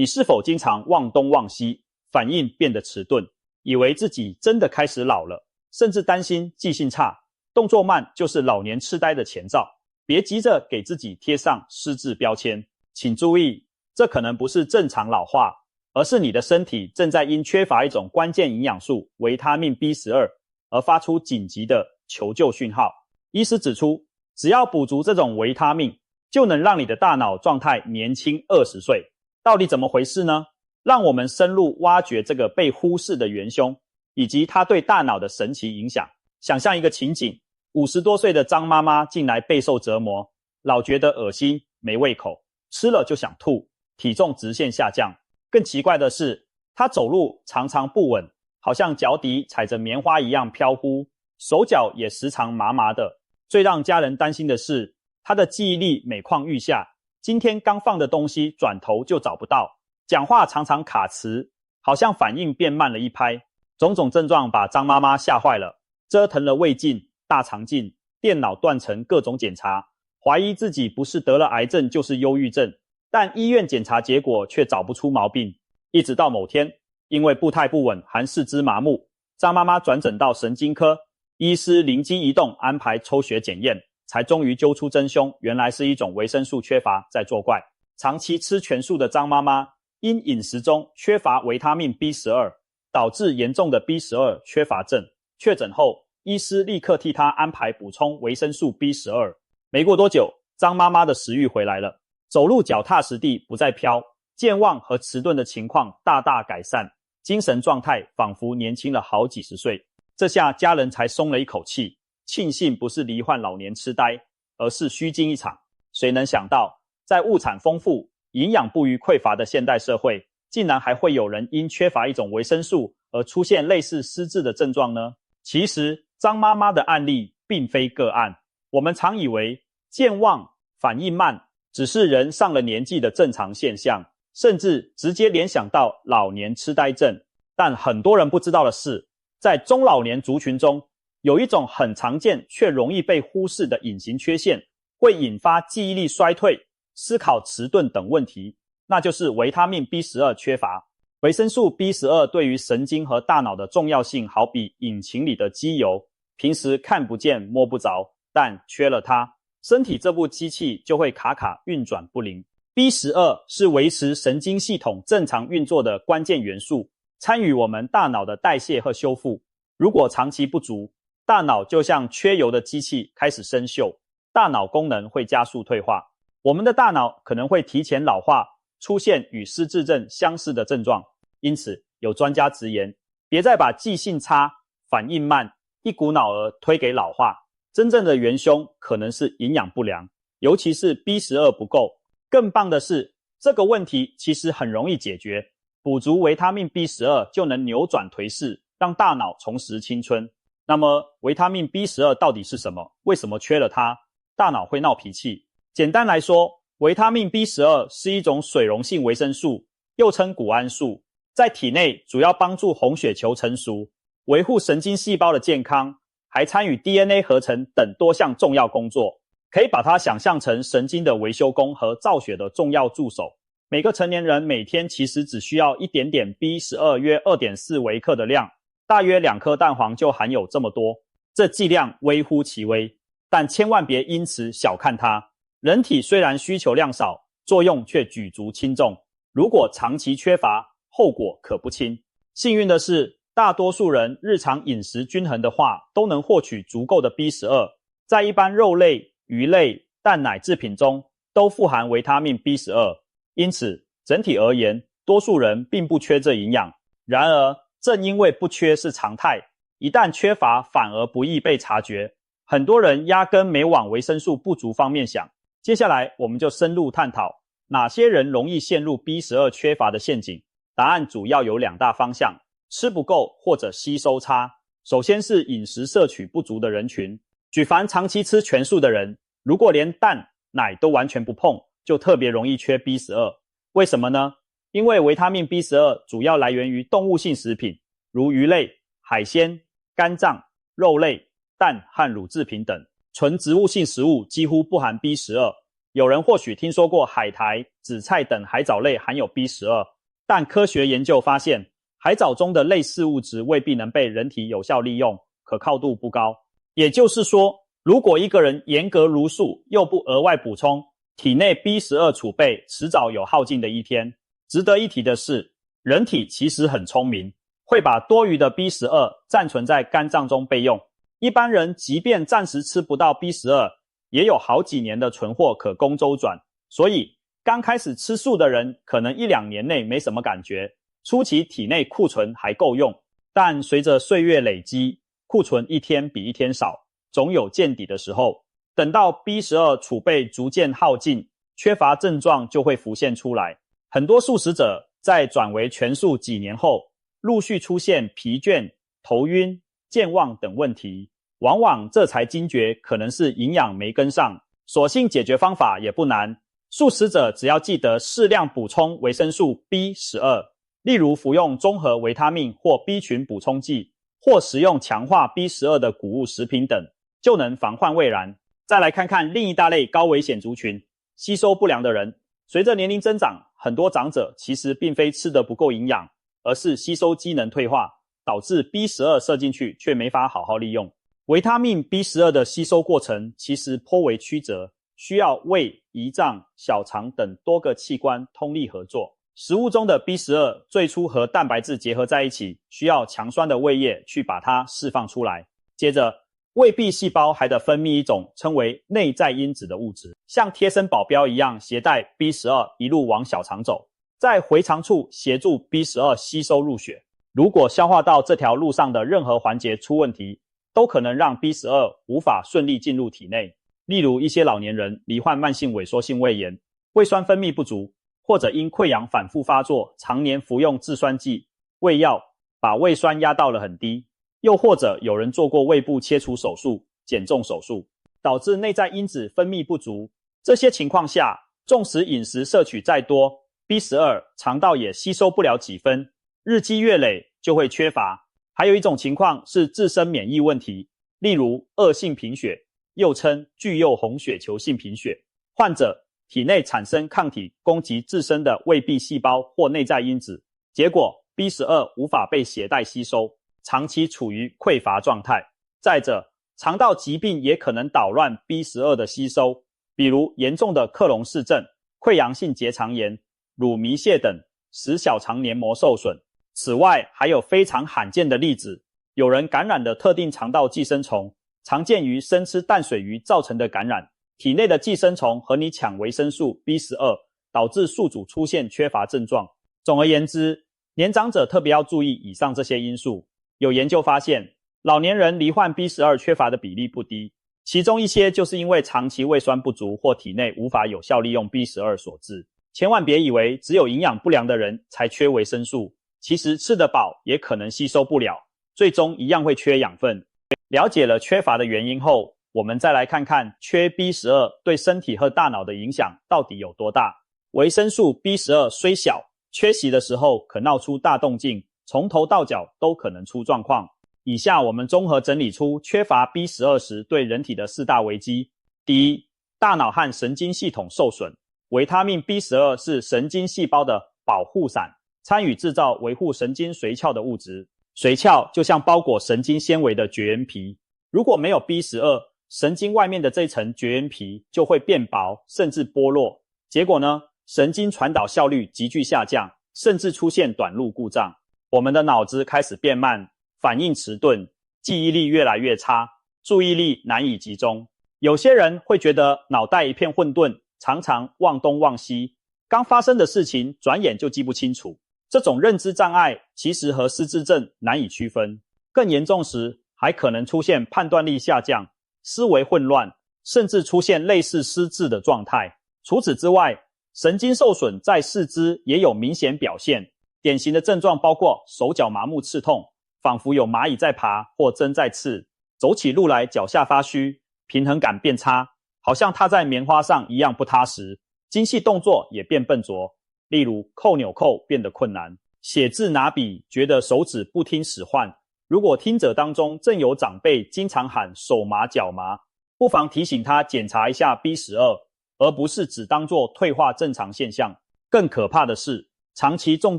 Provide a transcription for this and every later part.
你是否经常忘东忘西，反应变得迟钝，以为自己真的开始老了，甚至担心记性差，动作慢就是老年痴呆的前兆？别急着给自己贴上失智标签，请注意，这可能不是正常老化，而是你的身体正在因缺乏一种关键营养素维他命 B12 而发出紧急的求救讯号。医师指出，只要补足这种维他命，就能让你的大脑状态年轻20岁。到底怎么回事呢？让我们深入挖掘这个被忽视的元凶，以及它对大脑的神奇影响。想象一个情景，50多岁的张妈妈近来备受折磨，老觉得恶心没胃口，吃了就想吐，体重直线下降。更奇怪的是，她走路常常不稳，好像脚底踩着棉花一样飘忽，手脚也时常麻麻的。最让家人担心的是，她的记忆力每况愈下，今天刚放的东西转头就找不到，讲话常常卡词，好像反应变慢了一拍。种种症状把张妈妈吓坏了，折腾了胃镜、大肠镜、电脑断层各种检查，怀疑自己不是得了癌症就是忧郁症，但医院检查结果却找不出毛病。一直到某天，因为步态不稳含四肢麻木，张妈妈转诊到神经科，医师灵机一动安排抽血检验，才终于揪出真凶，原来是一种维生素缺乏在作怪。长期吃全素的张妈妈因饮食中缺乏维他命 B12， 导致严重的 B12 缺乏症。确诊后，医师立刻替她安排补充维生素 B12。 没过多久，张妈妈的食欲回来了，走路脚踏实地，不再飘，健忘和迟钝的情况大大改善，精神状态仿佛年轻了好几十岁。这下家人才松了一口气，庆幸不是罹患老年痴呆，而是虚惊一场。谁能想到，在物产丰富、营养不虞匮乏的现代社会，竟然还会有人因缺乏一种维生素而出现类似失智的症状呢？其实张妈妈的案例并非个案，我们常以为健忘、反应慢只是人上了年纪的正常现象，甚至直接联想到老年痴呆症。但很多人不知道的是，在中老年族群中，有一种很常见却容易被忽视的隐形缺陷，会引发记忆力衰退、思考迟钝等问题，那就是维他命 B12 缺乏。维生素 B12 对于神经和大脑的重要性好比引擎里的机油，平时看不见摸不着，但缺了它，身体这部机器就会卡卡运转不灵。B12 是维持神经系统正常运作的关键元素，参与我们大脑的代谢和修复。如果长期不足，大脑就像缺油的机器开始生锈，大脑功能会加速退化，我们的大脑可能会提前老化，出现与失智症相似的症状。因此，有专家直言，别再把记性差、反应慢一股脑儿推给老化，真正的元凶可能是营养不良，尤其是 B12 不够。更棒的是，这个问题其实很容易解决，补足维他命 B12 就能扭转颓势，让大脑重拾青春。那么维他命 B12 到底是什么？为什么缺了它，大脑会闹脾气？简单来说，维他命 B12 是一种水溶性维生素，又称谷氨素，在体内主要帮助红血球成熟，维护神经细胞的健康，还参与 DNA 合成等多项重要工作。可以把它想象成神经的维修工和造血的重要助手。每个成年人每天其实只需要一点点 B12 约 2.4 微克的量，大约2颗蛋黄就含有这么多。这剂量微乎其微，但千万别因此小看它。人体虽然需求量少，作用却举足轻重。如果长期缺乏，后果可不轻。幸运的是，大多数人日常饮食均衡的话，都能获取足够的 B12。在一般肉类、鱼类、蛋奶制品中都富含维他命 B12， 因此整体而言，多数人并不缺这营养。然而，正因为不缺是常态，一旦缺乏反而不易被察觉，很多人压根没往维生素不足方面想。接下来我们就深入探讨哪些人容易陷入 B12 缺乏的陷阱。答案主要有2大方向：吃不够或者吸收差。首先是饮食摄取不足的人群，举凡长期吃全素的人，如果连蛋、奶都完全不碰，就特别容易缺 B12。为什么呢？因为维他命 B12 主要来源于动物性食品，如鱼类、海鲜、肝脏、肉类、蛋和乳制品等。纯植物性食物几乎不含 B12，有人或许听说过海苔、紫菜等海藻类含有 B12， 但科学研究发现，海藻中的类似物质未必能被人体有效利用，可靠度不高。也就是说，如果一个人严格茹素，又不额外补充，体内 B12 储备迟早有耗尽的一天。值得一提的是，人体其实很聪明，会把多余的 B12 暂存在肝脏中备用。一般人即便暂时吃不到 B12， 也有好几年的存货可供周转。所以刚开始吃素的人可能1-2年内没什么感觉，初期体内库存还够用，但随着岁月累积，库存一天比一天少，总有见底的时候。等到 B12 储备逐渐耗尽，缺乏症状就会浮现出来。很多素食者在转为全素几年后，陆续出现疲倦、头晕、健忘等问题，往往这才惊觉可能是营养没跟上。所幸解决方法也不难，素食者只要记得适量补充维生素 B12， 例如服用综合维他命或 B 群补充剂，或食用强化 B12 的谷物食品等，就能防患未然。再来看看另一大类高危险族群，吸收不良的人。随着年龄增长，很多长者其实并非吃得不够营养，而是吸收机能退化，导致 B12 射进去却没法好好利用。维他命 B12 的吸收过程其实颇为曲折，需要胃、胰脏、小肠等多个器官通力合作。食物中的 B12 最初和蛋白质结合在一起，需要强酸的胃液去把它释放出来。接着胃壁细胞还得分泌一种称为内在因子的物质，像贴身保镖一样携带 B12 一路往小肠走，在回肠处协助 B12 吸收入血。如果消化道这条路上的任何环节出问题，都可能让 B12 无法顺利进入体内。例如一些老年人罹患慢性萎缩性胃炎，胃酸分泌不足，或者因溃疡反复发作，常年服用制酸剂、胃药，把胃酸压到了很低。又或者有人做过胃部切除手术、减重手术，导致内在因子分泌不足。这些情况下，纵使饮食摄取再多， B12 肠道也吸收不了几分，日积月累就会缺乏。还有一种情况是自身免疫问题，例如恶性贫血，又称巨幼红血球性贫血，患者体内产生抗体攻击自身的胃壁细胞或内在因子，结果 B12 无法被血袋吸收，长期处于匮乏状态。再者，肠道疾病也可能捣乱 B12 的吸收，比如严重的克隆氏症、溃疡性结肠炎、乳糜泻等，使小肠黏膜受损。此外，还有非常罕见的例子，有人感染的特定肠道寄生虫，常见于生吃淡水鱼造成的感染，体内的寄生虫和你抢维生素 B12， 导致宿主出现缺乏症状。总而言之，年长者特别要注意以上这些因素。有研究发现，老年人罹患 B12 缺乏的比例不低，其中一些就是因为长期胃酸不足或体内无法有效利用 B12 所致。千万别以为只有营养不良的人才缺维生素，其实吃得饱也可能吸收不了，最终一样会缺养分。了解了缺乏的原因后，我们再来看看缺 B12 对身体和大脑的影响到底有多大。维生素 B12 虽小，缺席的时候可闹出大动静，从头到脚都可能出状况。以下我们综合整理出缺乏 B12 时对人体的4大危机。第一，大脑和神经系统受损。维他命 B12 是神经细胞的保护伞，参与制造维护神经髓鞘的物质。髓鞘就像包裹神经纤维的绝缘皮，如果没有 B12， 神经外面的这层绝缘皮就会变薄，甚至剥落。结果呢，神经传导效率急剧下降，甚至出现短路故障。我们的脑子开始变慢，反应迟钝，记忆力越来越差，注意力难以集中。有些人会觉得脑袋一片混沌，常常忘东忘西，刚发生的事情转眼就记不清楚。这种认知障碍其实和失智症难以区分，更严重时还可能出现判断力下降、思维混乱，甚至出现类似失智的状态。除此之外，神经受损在四肢也有明显表现，典型的症状包括手脚麻木刺痛，仿佛有蚂蚁在爬或针在刺，走起路来脚下发虚，平衡感变差，好像踏在棉花上一样不踏实，精细动作也变笨拙，例如扣纽扣变得困难，写字拿笔觉得手指不听使唤。如果听者当中正有长辈经常喊手麻脚麻，不妨提醒他检查一下 B12，而不是只当作退化正常现象。更可怕的是，长期重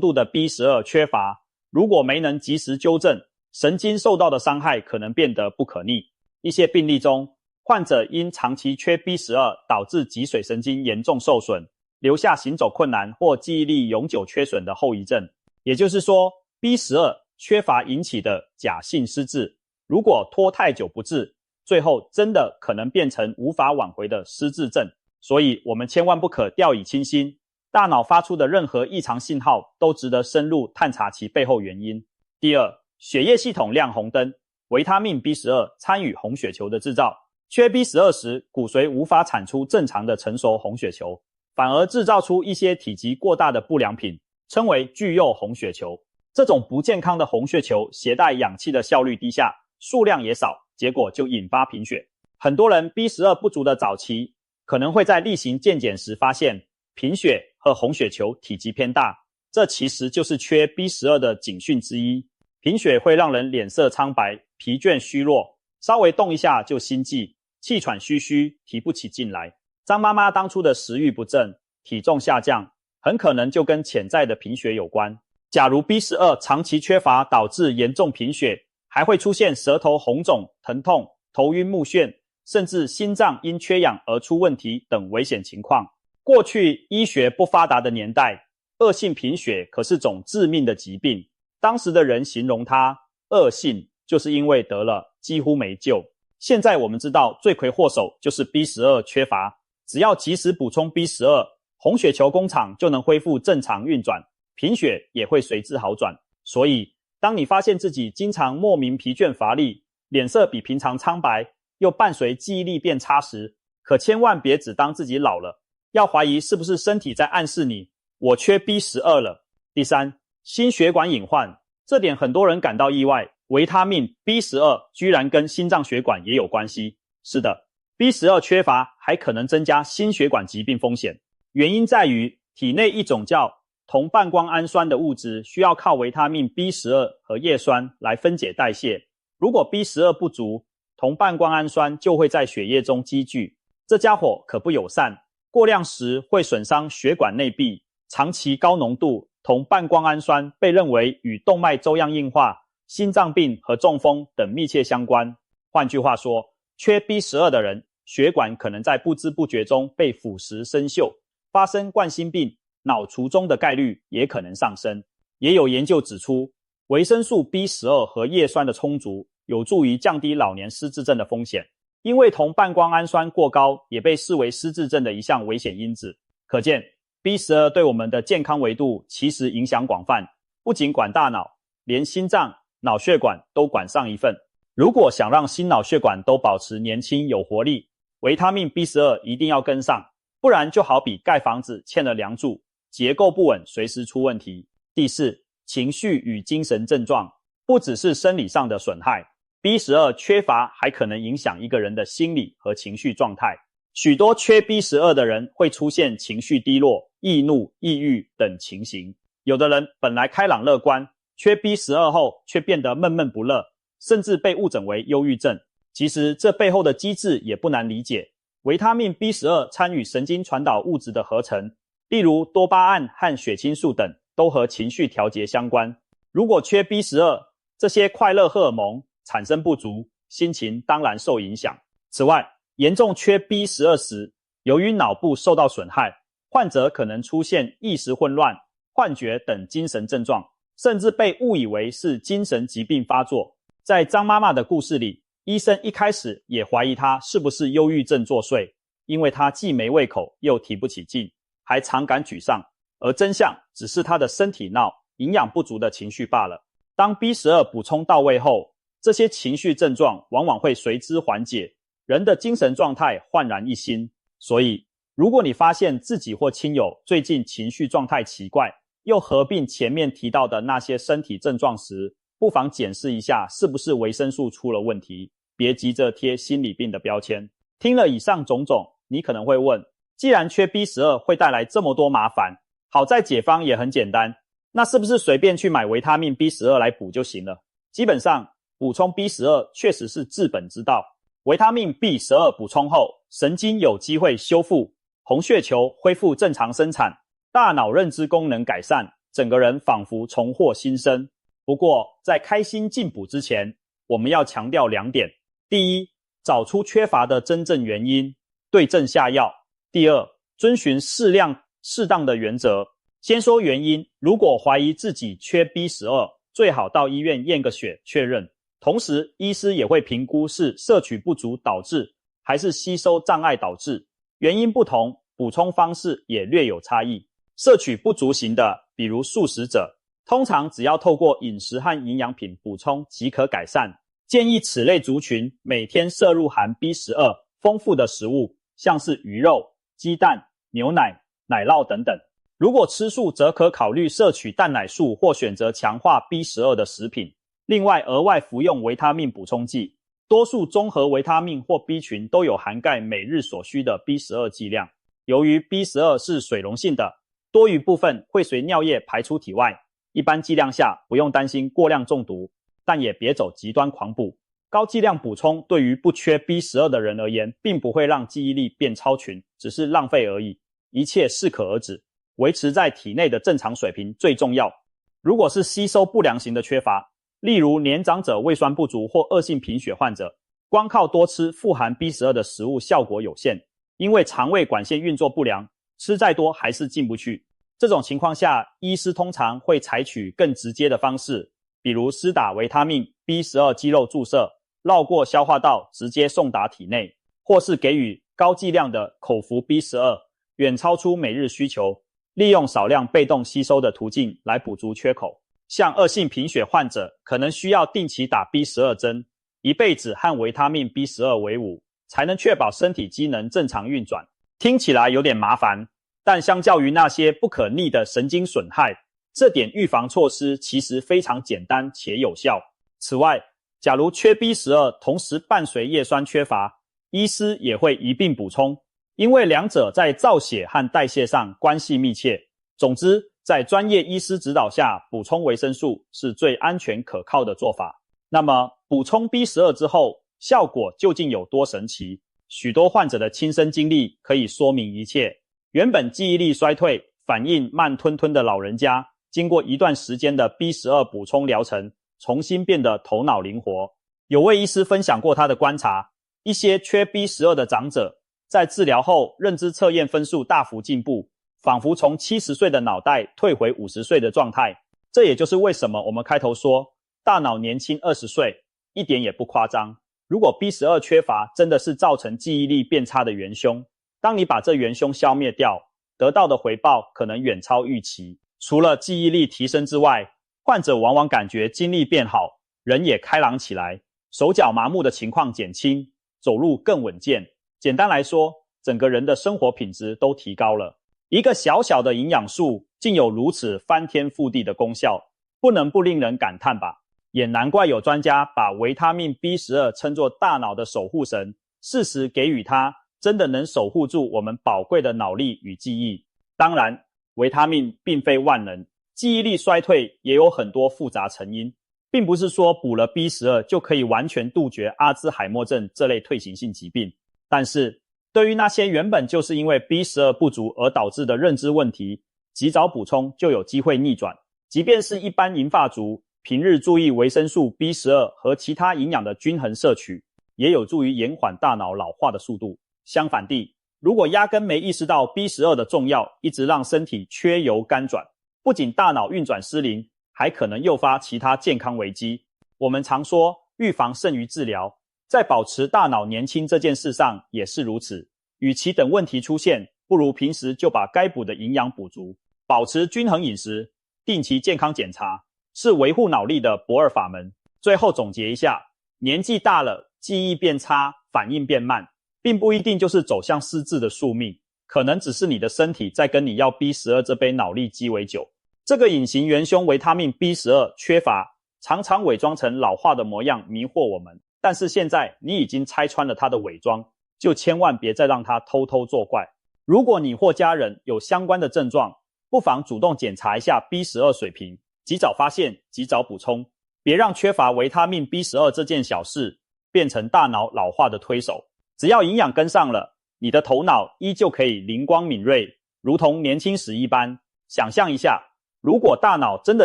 度的 B12 缺乏，如果没能及时纠正，神经受到的伤害可能变得不可逆。一些病例中，患者因长期缺 B12 导致脊髓神经严重受损，留下行走困难或记忆力永久缺损的后遗症。也就是说， B12 缺乏引起的假性失智，如果拖太久不治，最后真的可能变成无法挽回的失智症。所以我们千万不可掉以轻心，大脑发出的任何异常信号都值得深入探查其背后原因。第二，血液系统亮红灯，维他命 B12 参与红血球的制造。缺 B12 时，骨髓无法产出正常的成熟红血球，反而制造出一些体积过大的不良品，称为巨幼红血球。这种不健康的红血球携带氧气的效率低下，数量也少，结果就引发贫血。很多人 B12 不足的早期，可能会在例行健检时发现贫血和红血球体积偏大，这其实就是缺 B12 的警讯之一。贫血会让人脸色苍白、疲倦虚弱，稍微动一下就心悸、气喘吁吁，提不起劲来。张妈妈当初的食欲不振、体重下降，很可能就跟潜在的贫血有关。假如 B12 长期缺乏导致严重贫血，还会出现舌头红肿、疼痛、头晕目眩，甚至心脏因缺氧而出问题等危险情况。过去医学不发达的年代，恶性贫血可是种致命的疾病。当时的人形容它恶性，就是因为得了几乎没救。现在我们知道罪魁祸首就是 B12 缺乏，只要及时补充 B12， 红血球工厂就能恢复正常运转，贫血也会随之好转。所以当你发现自己经常莫名疲倦乏力，脸色比平常苍白，又伴随记忆力变差时，可千万别只当自己老了，要怀疑是不是身体在暗示你我缺 B12 了。第三，心血管隐患，这点很多人感到意外，维他命 B12 居然跟心脏血管也有关系。是的， B12 缺乏还可能增加心血管疾病风险，原因在于体内一种叫铜半胱氨酸的物质需要靠维他命 B12 和叶酸来分解代谢。如果 B12 不足，铜半胱氨酸就会在血液中积聚，这家伙可不友善，过量时会损伤血管内壁。长期高浓度铜半胱氨酸被认为与动脉粥样硬化、心脏病和中风等密切相关。换句话说，缺 B12 的人，血管可能在不知不觉中被腐蚀生锈，发生冠心病、脑卒中的概率也可能上升。也有研究指出，维生素 B12 和叶酸的充足有助于降低老年失智症的风险，因为铜半胱氨酸过高也被视为失智症的一项危险因子。可见 B12 对我们的健康维度其实影响广泛，不仅管大脑，连心脏、脑血管都管上一份。如果想让心脑血管都保持年轻有活力，维他命 B12 一定要跟上，不然就好比盖房子欠了梁柱，结构不稳，随时出问题。第四，情绪与精神症状，不只是生理上的损害， B12 缺乏还可能影响一个人的心理和情绪状态。许多缺 B12 的人会出现情绪低落、易怒、抑郁等情形。有的人本来开朗乐观，缺 B12 后却变得闷闷不乐，甚至被误诊为忧郁症。其实这背后的机制也不难理解，维他命 B12 参与神经传导物质的合成，例如多巴胺和血清素等都和情绪调节相关。如果缺 B12， 这些快乐荷尔蒙产生不足，心情当然受影响。此外，严重缺 B12 时，由于脑部受到损害，患者可能出现意识混乱、幻觉等精神症状，甚至被误以为是精神疾病发作。在张妈妈的故事里，医生一开始也怀疑她是不是忧郁症作祟，因为她既没胃口又提不起劲，还常感沮丧，而真相只是她的身体闹，营养不足的情绪罢了。当 B12 补充到位后，这些情绪症状往往会随之缓解，人的精神状态焕然一新。所以如果你发现自己或亲友最近情绪状态奇怪，又合并前面提到的那些身体症状时，不妨检视一下是不是维生素出了问题，别急着贴心理病的标签。听了以上种种，你可能会问，既然缺 B12 会带来这么多麻烦，好在解方也很简单，那是不是随便去买维他命 B12 来补就行了？基本上补充 B12 确实是治本之道。维他命 B12 补充后，神经有机会修复，红血球恢复正常生产，大脑认知功能改善，整个人仿佛重获新生。不过，在开心进补之前，我们要强调2点。第一，找出缺乏的真正原因，对症下药。第二，遵循适量适当的原则。先说原因，如果怀疑自己缺 B12， 最好到医院验个血确认。同时，医师也会评估是摄取不足导致，还是吸收障碍导致。原因不同，补充方式也略有差异。摄取不足型的，比如素食者，通常只要透过饮食和营养品补充即可改善。建议此类族群每天摄入含 B12 丰富的食物，像是鱼肉、鸡蛋、牛奶、奶酪等等。如果吃素，则可考虑摄取蛋奶素或选择强化 B12 的食品。另外，额外服用维他命补充剂。多数综合维他命或 B 群都有涵盖每日所需的 B12 剂量。由于 B12 是水溶性的，多余部分会随尿液排出体外。一般剂量下不用担心过量中毒，但也别走极端狂补。高剂量补充对于不缺 B12 的人而言，并不会让记忆力变超群，只是浪费而已。一切适可而止，维持在体内的正常水平最重要。如果是吸收不良型的缺乏，例如年长者胃酸不足或恶性贫血患者，光靠多吃富含 B12 的食物效果有限，因为肠胃管线运作不良，吃再多还是进不去。这种情况下，医师通常会采取更直接的方式，比如施打维他命 B12 肌肉注射，绕过消化道直接送达体内，或是给予高剂量的口服 B12， 远超出每日需求，利用少量被动吸收的途径来补足缺口。像恶性贫血患者可能需要定期打 B12 针，一辈子和维他命 B12 为伍，才能确保身体机能正常运转。听起来有点麻烦，但相较于那些不可逆的神经损害，这点预防措施其实非常简单且有效。此外，假如缺 B12 同时伴随叶酸缺乏，医师也会一并补充，因为两者在造血和代谢上关系密切。总之，在专业医师指导下，补充维生素是最安全可靠的做法。那么，补充 B12 之后，效果究竟有多神奇？许多患者的亲身经历可以说明一切。原本记忆力衰退、反应慢吞吞的老人家，经过一段时间的 B12 补充疗程，重新变得头脑灵活。有位医师分享过他的观察，一些缺 B12 的长者，在治疗后认知测验分数大幅进步，仿佛从70岁的脑袋退回50岁的状态。这也就是为什么我们开头说大脑年轻20岁，一点也不夸张。如果 B12 缺乏真的是造成记忆力变差的元凶，当你把这元凶消灭掉，得到的回报可能远超预期。除了记忆力提升之外，患者往往感觉精力变好，人也开朗起来，手脚麻木的情况减轻，走路更稳健。简单来说，整个人的生活品质都提高了。一个小小的营养素竟有如此翻天覆地的功效，不能不令人感叹吧。也难怪有专家把维他命 B12 称作大脑的守护神，适时给予它，真的能守护住我们宝贵的脑力与记忆。当然，维他命并非万能，记忆力衰退也有很多复杂成因，并不是说补了 B12 就可以完全杜绝阿兹海默症这类退行性疾病。但是，对于那些原本就是因为 B12 不足而导致的认知问题，及早补充就有机会逆转。即便是一般银发族，平日注意维生素 B12 和其他营养的均衡摄取，也有助于延缓大脑老化的速度。相反地，如果压根没意识到 B12 的重要，一直让身体缺油干转，不仅大脑运转失灵，还可能诱发其他健康危机。我们常说预防胜于治疗，在保持大脑年轻这件事上也是如此。与其等问题出现，不如平时就把该补的营养补足，保持均衡饮食，定期健康检查，是维护脑力的不二法门。最后总结一下，年纪大了，记忆变差，反应变慢，并不一定就是走向失智的宿命，可能只是你的身体在跟你要 B12 这杯脑力鸡尾酒。这个隐形元凶维他命 B12 缺乏，常常伪装成老化的模样迷惑我们，但是现在你已经拆穿了它的伪装，就千万别再让它偷偷作怪。如果你或家人有相关的症状，不妨主动检查一下 B12 水平，及早发现，及早补充，别让缺乏维他命 B12 这件小事变成大脑老化的推手。只要营养跟上了，你的头脑依旧可以灵光敏锐，如同年轻时一般。想象一下，如果大脑真的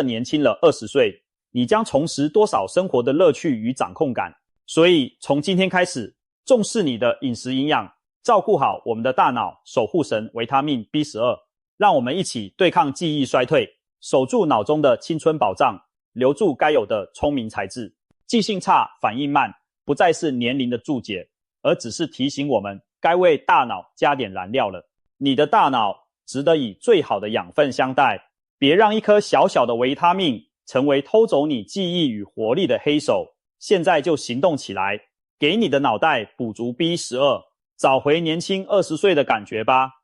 年轻了20岁，你将重拾多少生活的乐趣与掌控感？所以从今天开始，重视你的饮食营养，照顾好我们的大脑，守护神维他命 B12，让我们一起对抗记忆衰退，守住脑中的青春宝藏，留住该有的聪明才智。记性差、反应慢，不再是年龄的注解，而只是提醒我们该为大脑加点燃料了。你的大脑值得以最好的养分相待，别让一颗小小的维他命成为偷走你记忆与活力的黑手。现在就行动起来，给你的脑袋补足 B12，找回年轻20岁的感觉吧。